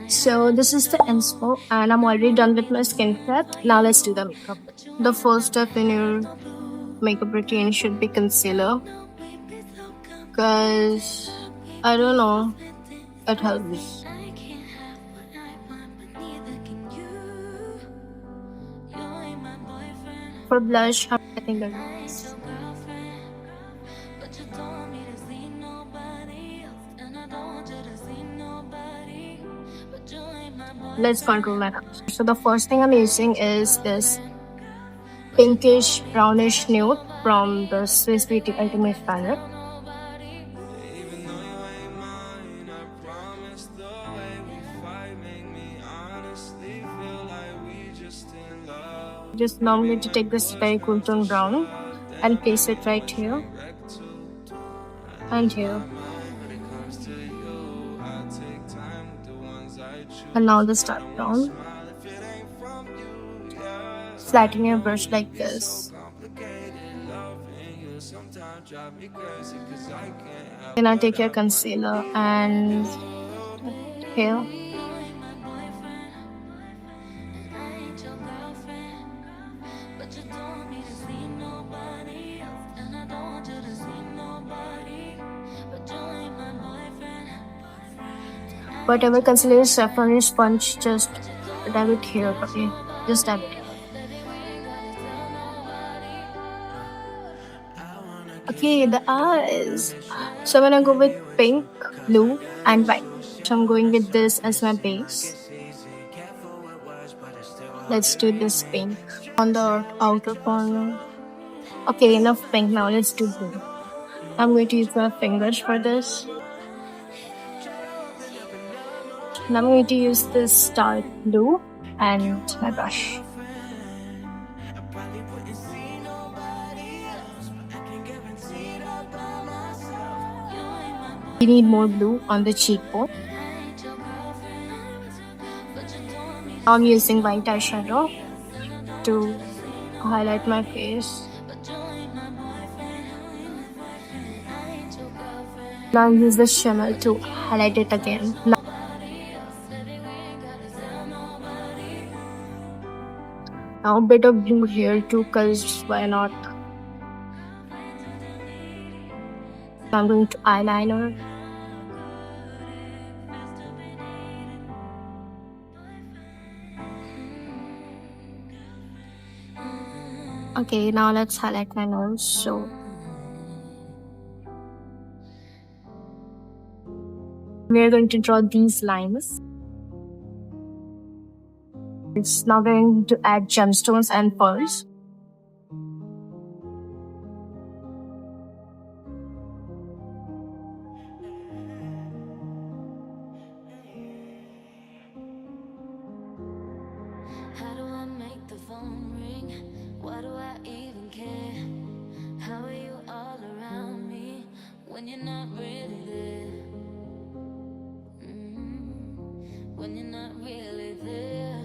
So this is the inspo and I'm already done with my skincare. Now let's do the makeup. The first step in your makeup routine should be concealer, because I don't know, it helps. For blush, I'm getting the let's control my nose. So the first thing I'm using is this pinkish brownish nude from the Swiss Beauty Ultimate palette. Just now I'm going to take this very cool tone brown and place it right here and here. And now the dark brown. Flatten your brush like this. Then I take your concealer and here. Whatever concealer is left on your sponge, just dab it here, okay? Just dab it. Okay, the eyes. So I'm gonna go with pink, blue, and white. So I'm going with this as my base. Let's do this pink on the outer corner. Okay, enough pink now. Let's do blue. I'm going to use my fingers for this. And I'm going to use this dark blue and my brush. We need more blue on the cheekbone. Now I'm using white eyeshadow to highlight my face. Now use the shimmer to highlight it again. Now a bit of blue here too, cause why not? I'm going to eyeliner. Okay, now let's highlight my nose. So we're going to draw these lines. It's now going to add gemstones and pearls. How do I make the phone ring? Why do I even care? How are you all around me when you're not really there? When you're not really there.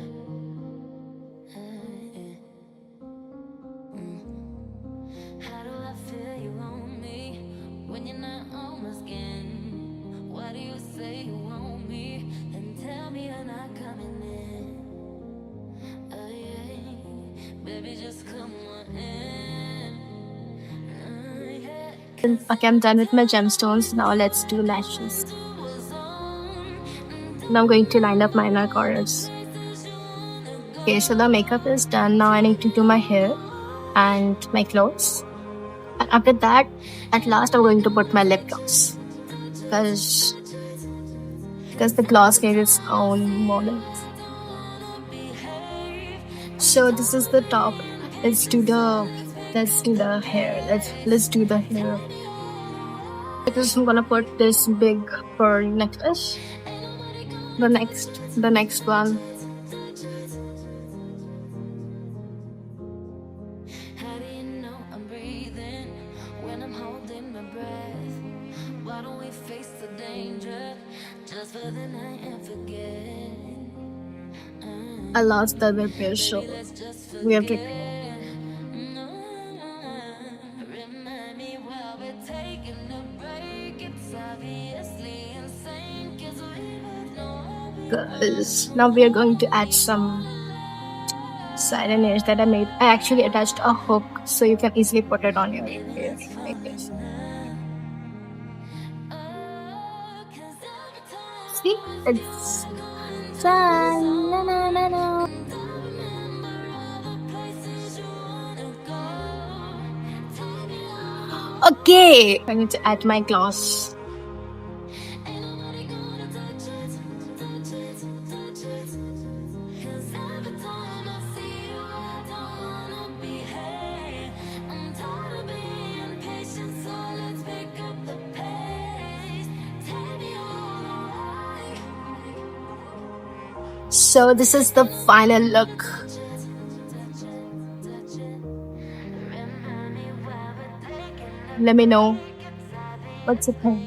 How do I feel you on me when you're not on my skin? Why do you say you want me and tell me you're not coming in? Baby, just come on in. Okay, I'm done with my gemstones. Now let's do lashes. Now I'm going to line up my inner corners. Okay, so the makeup is done. Now I need to do my hair and my clothes. And after that, at last I'm going to put my lip gloss. Because the gloss gave its own moment. So this is the top. Let's do the hair. Let's do the hair. Because I'm gonna put this big pearl necklace. The next one. How do you know I'm breathing when I'm holding my breath? Why don't we face the danger just for the night and forget? I lost the other pair, so we have to. Because now we are going to add some siren ears that I made. I actually attached a hook so you can easily put it on your hair like this. See, it's done. Na, na, na, na. Okay, I need to add my gloss. So this is the final look. Let me know what's the thing.